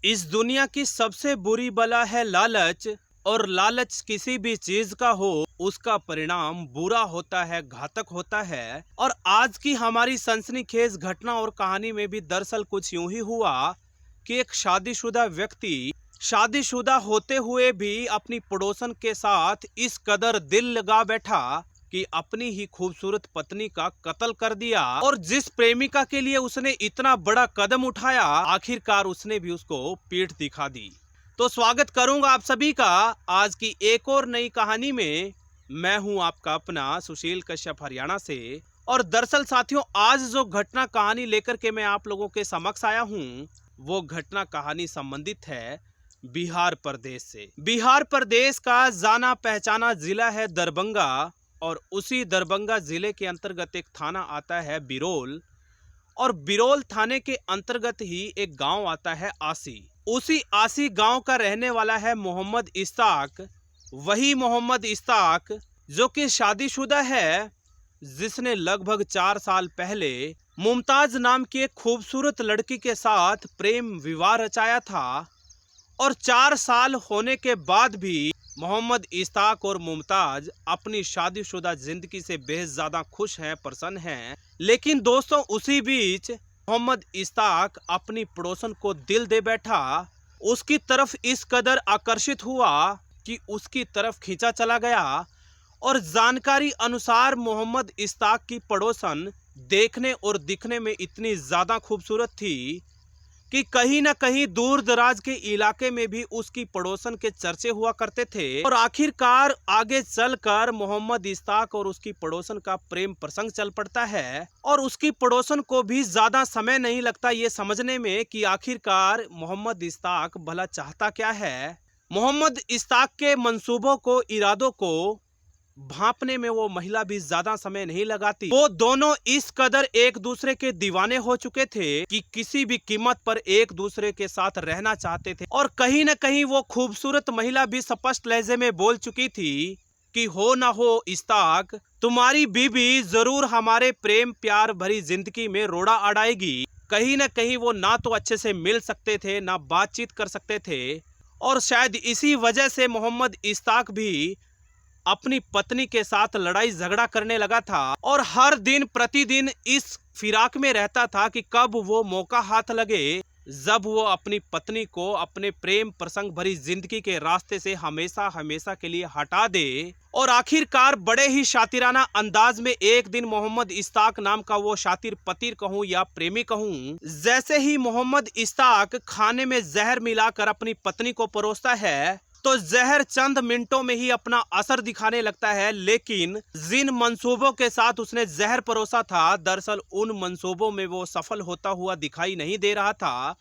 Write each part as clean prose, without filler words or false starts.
इस दुनिया की सबसे बुरी बला है लालच। और लालच किसी भी चीज का हो, उसका परिणाम बुरा होता है, घातक होता है। और आज की हमारी सनसनीखेज घटना और कहानी में भी दरअसल कुछ यूं ही हुआ कि एक शादीशुदा व्यक्ति शादीशुदा होते हुए भी अपनी पड़ोसन के साथ इस कदर दिल लगा बैठा कि अपनी ही खूबसूरत पत्नी का कत्ल कर दिया। और जिस प्रेमिका के लिए उसने इतना बड़ा कदम उठाया, आखिरकार उसने भी उसको पीठ दिखा दी। तो स्वागत करूंगा आप सभी का आज की एक और नई कहानी में। मैं हूं आपका अपना सुशील कश्यप हरियाणा से। और दरअसल साथियों, आज जो घटना कहानी लेकर के मैं आप लोगों के समक्ष आया हूं, वो घटना कहानी संबंधित है बिहार प्रदेश से। बिहार प्रदेश का जाना पहचाना जिला है दरभंगा। और उसी दरभंगा जिले के अंतर्गत एक थाना आता है बिरोल। और बिरोल थाने के अंतर्गत ही एक गांव आता है आसी। उसी आसी गांव का रहने वाला है मोहम्मद इस्ताक। वही मोहम्मद इस्ताक जो कि शादीशुदा है, जिसने लगभग 4 साल पहले मुमताज नाम की एक खूबसूरत लड़की के साथ प्रेम विवाह रचाया था। और 4 साल होने के बाद भी मोहम्मद इस्ताक और मुमताज अपनी शादीशुदा जिंदगी से बेहद ज्यादा खुश हैं, प्रसन्न हैं। लेकिन दोस्तों, उसी बीच मोहम्मद इस्ताक अपनी पड़ोसन को दिल दे बैठा। उसकी तरफ इस कदर आकर्षित हुआ कि उसकी तरफ खींचा चला गया। और जानकारी अनुसार मोहम्मद इस्ताक की पड़ोसन देखने और दिखने में इतनी ज्यादा खूबसूरत थी कि कहीं ना कहीं दूर दराज के इलाके में भी उसकी पड़ोसन के चर्चे हुआ करते थे। और आखिरकार आगे चलकर मोहम्मद इस्ताक और उसकी पड़ोसन का प्रेम प्रसंग चल पड़ता है। और उसकी पड़ोसन को भी ज्यादा समय नहीं लगता ये समझने में कि आखिरकार मोहम्मद इस्ताक भला चाहता क्या है। मोहम्मद इस्ताक के मंसूबों को, इरादों को भांपने में वो महिला भी ज्यादा समय नहीं लगाती। वो दोनों इस कदर एक दूसरे के दीवाने हो चुके थे कि किसी भी कीमत पर एक दूसरे के साथ रहना चाहते थे। और कहीं न कहीं वो खूबसूरत महिला भी स्पष्ट लहजे में बोल चुकी थी कि हो ना हो इस्ताक, तुम्हारी बीवी जरूर हमारे प्रेम प्यार भरी जिंदगी में रोड़ा अड़ाएगी। कहीं न कहीं वो ना तो अच्छे से मिल सकते थे, ना बातचीत कर सकते थे। और शायद इसी वजह से मोहम्मद इस्ताक भी अपनी पत्नी के साथ लड़ाई झगड़ा करने लगा था। और हर दिन प्रतिदिन इस फिराक में रहता था कि कब वो मौका हाथ लगे, जब वो अपनी पत्नी को अपने प्रेम प्रसंग भरी जिंदगी के रास्ते से हमेशा हमेशा के लिए हटा दे। और आखिरकार बड़े ही शातिराना अंदाज में एक दिन मोहम्मद इस्ताक नाम का वो शातिर पति कहूँ या प्रेमी कहूँ, जैसे ही मोहम्मद इस्ताक खाने में जहर मिलाकर अपनी पत्नी को परोसता है, तो जहर चंद मिनटों में ही अपना असर दिखाने लगता है। लेकिन जिन मंसूबों के साथ उसने जहर परोसा था, दरअसल उन मंसूबों में वो सफल होता हुआ दिखाई नहीं दे रहा था।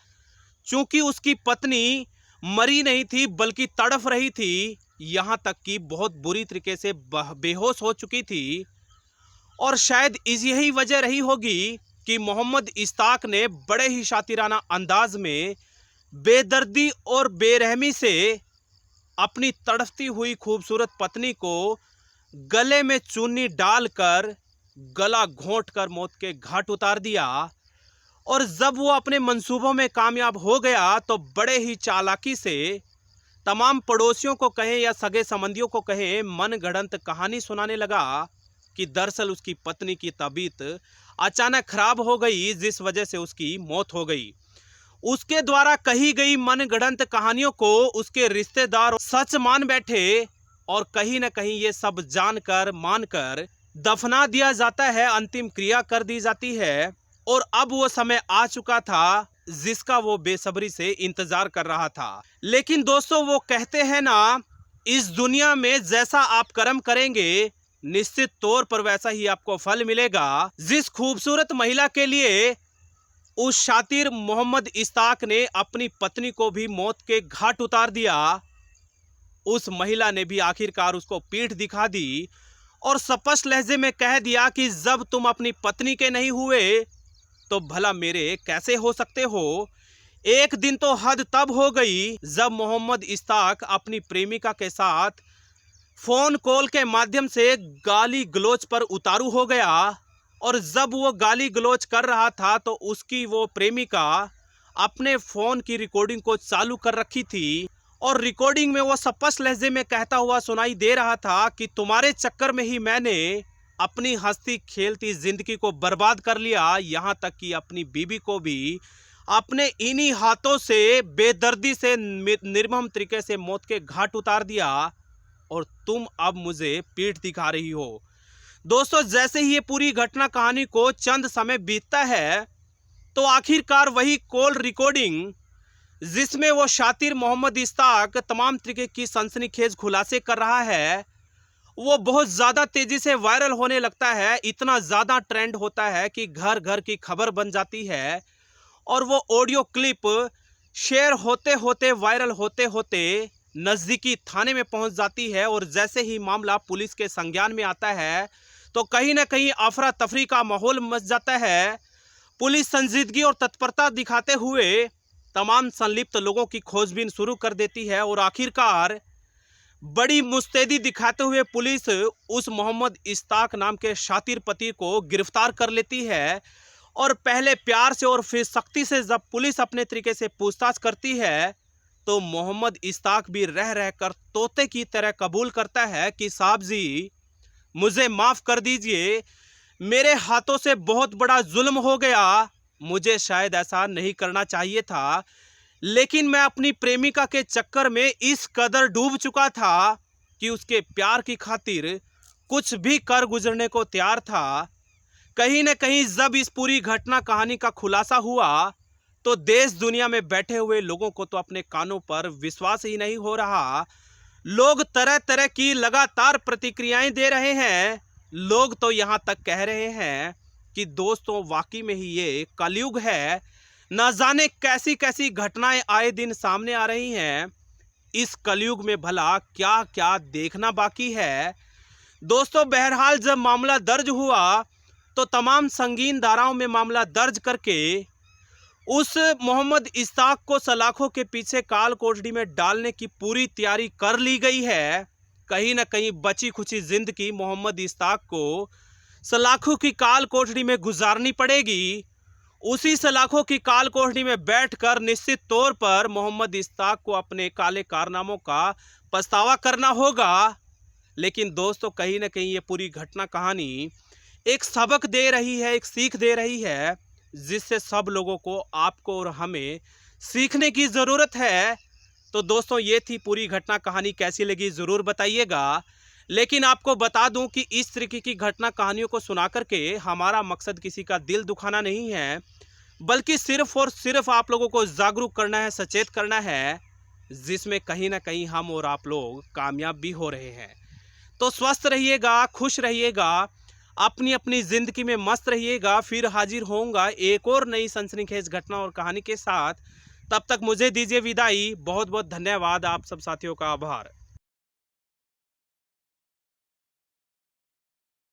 चूंकि उसकी पत्नी मरी नहीं थी बल्कि तड़फ रही थी, यहां तक कि बहुत बुरी तरीके से बेहोश हो चुकी थी। और शायद इस यही वजह रही होगी कि मोहम्मद इस्ताक ने बड़े ही शातिराना अंदाज में बेदर्दी और बेरहमी से अपनी तड़फती हुई खूबसूरत पत्नी को गले में चुन्नी डालकर गला घोंटकर मौत के घाट उतार दिया। और जब वो अपने मंसूबों में कामयाब हो गया तो बड़े ही चालाकी से तमाम पड़ोसियों को कहें या सगे संबंधियों को कहें, मनगढ़ंत कहानी सुनाने लगा कि दरअसल उसकी पत्नी की तबीयत अचानक खराब हो गई, जिस वजह से उसकी मौत हो गई। उसके द्वारा कही गई मनगढ़ंत कहानियों को उसके रिश्तेदार सच मान बैठे। और कहीं न कहीं ये सब जानकर मानकर दफना दिया जाता है, अंतिम क्रिया कर दी जाती है। और अब वो समय आ चुका था जिसका वो बेसब्री से इंतजार कर रहा था। लेकिन दोस्तों, वो कहते हैं ना, इस दुनिया में जैसा आप कर्म करेंगे निश्चित तौर पर वैसा ही आपको फल मिलेगा। जिस खूबसूरत महिला के लिए उस शातिर मोहम्मद इस्ताक ने अपनी पत्नी को भी मौत के घाट उतार दिया, उस महिला ने भी आखिरकार उसको पीठ दिखा दी और स्पष्ट लहजे में कह दिया कि जब तुम अपनी पत्नी के नहीं हुए तो भला मेरे कैसे हो सकते हो। एक दिन तो हद तब हो गई जब मोहम्मद इस्ताक अपनी प्रेमिका के साथ फोन कॉल के माध्यम से गाली गलौज पर उतारू हो गया। और जब वो गाली गलौज कर रहा था तो उसकी वो प्रेमिका अपने फोन की रिकॉर्डिंग को चालू कर रखी थी और रिकॉर्डिंग में वो स्पष्ट लहजे में कहता हुआ सुनाई दे रहा था कि तुम्हारे चक्कर में ही मैंने अपनी हंसती खेलती जिंदगी को बर्बाद कर लिया, यहाँ तक कि अपनी बीबी को भी अपने इन्हीं हाथों से बेदर्दी से निर्मम तरीके से मौत के घाट उतार दिया और तुम अब मुझे पीठ दिखा रही हो। दोस्तों, जैसे ही ये पूरी घटना कहानी को चंद समय बीतता है तो आखिरकार वही कॉल रिकॉर्डिंग जिसमें वो शातिर मोहम्मद इश्ताक तमाम तरीके की सनसनीखेज खुलासे कर रहा है, वो बहुत ज़्यादा तेज़ी से वायरल होने लगता है। इतना ज़्यादा ट्रेंड होता है कि घर घर की खबर बन जाती है और वो ऑडियो क्लिप शेयर होते होते वायरल होते होते नज़दीकी थाने में पहुंच जाती है। और जैसे ही मामला पुलिस के संज्ञान में आता है तो कहीं ना कहीं अफरा तफरी का माहौल मच जाता है। पुलिस संजीदगी और तत्परता दिखाते हुए तमाम संलिप्त लोगों की खोजबीन शुरू कर देती है और आखिरकार बड़ी मुस्तैदी दिखाते हुए पुलिस उस मोहम्मद इश्ताक नाम के शातिर पति को गिरफ्तार कर लेती है। और पहले प्यार से और फिर सख्ती से जब पुलिस अपने तरीके से पूछताछ करती है तो मोहम्मद इश्ताक भी रह रहकर तोते की तरह कबूल करता है कि साहब जी, मुझे माफ़ कर दीजिए, मेरे हाथों से बहुत बड़ा जुल्म हो गया, मुझे शायद ऐसा नहीं करना चाहिए था, लेकिन मैं अपनी प्रेमिका के चक्कर में इस कदर डूब चुका था कि उसके प्यार की खातिर कुछ भी कर गुजरने को तैयार था। कहीं न कहीं जब इस पूरी घटना कहानी का खुलासा हुआ तो देश दुनिया में बैठे हुए लोगों को तो अपने कानों पर विश्वास ही नहीं हो रहा। लोग तरह तरह की लगातार प्रतिक्रियाएं दे रहे हैं। लोग तो यहाँ तक कह रहे हैं कि दोस्तों, वाकई में ही ये कलयुग है। न जाने कैसी कैसी घटनाएं आए दिन सामने आ रही हैं। इस कलयुग में भला क्या क्या देखना बाकी है। दोस्तों, बहरहाल जब मामला दर्ज हुआ तो तमाम संगीन धाराओं में मामला दर्ज करके उस मोहम्मद इश्ताक को सलाखों के पीछे काल कोठरी में डालने की पूरी तैयारी कर ली गई है। कहीं ना कहीं बची खुची जिंदगी मोहम्मद इश्ताक को सलाखों की काल कोठरी में गुजारनी पड़ेगी। उसी सलाखों की काल कोठरी में बैठकर निश्चित तौर पर मोहम्मद इश्ताक को अपने काले कारनामों का पछतावा करना होगा। लेकिन दोस्तों, कहीं ना कहीं ये पूरी घटना कहानी एक सबक दे रही है, एक सीख दे रही है, जिससे सब लोगों को, आपको और हमें सीखने की ज़रूरत है। तो दोस्तों, ये थी पूरी घटना कहानी। कैसी लगी ज़रूर बताइएगा। लेकिन आपको बता दूं कि इस तरीके की घटना कहानियों को सुना करके हमारा मकसद किसी का दिल दुखाना नहीं है, बल्कि सिर्फ और सिर्फ आप लोगों को जागरूक करना है, सचेत करना है, जिसमें कहीं ना कहीं हम और आप लोग कामयाब भी हो रहे हैं। तो स्वस्थ रहिएगा, खुश रहिएगा, अपनी अपनी ज़िंदगी में मस्त रहिएगा। फिर हाजिर होऊंगा एक और नई सनसनीखेज घटना और कहानी के साथ। तब तक मुझे दीजिए विदाई। बहुत बहुत धन्यवाद। आप सब साथियों का आभार।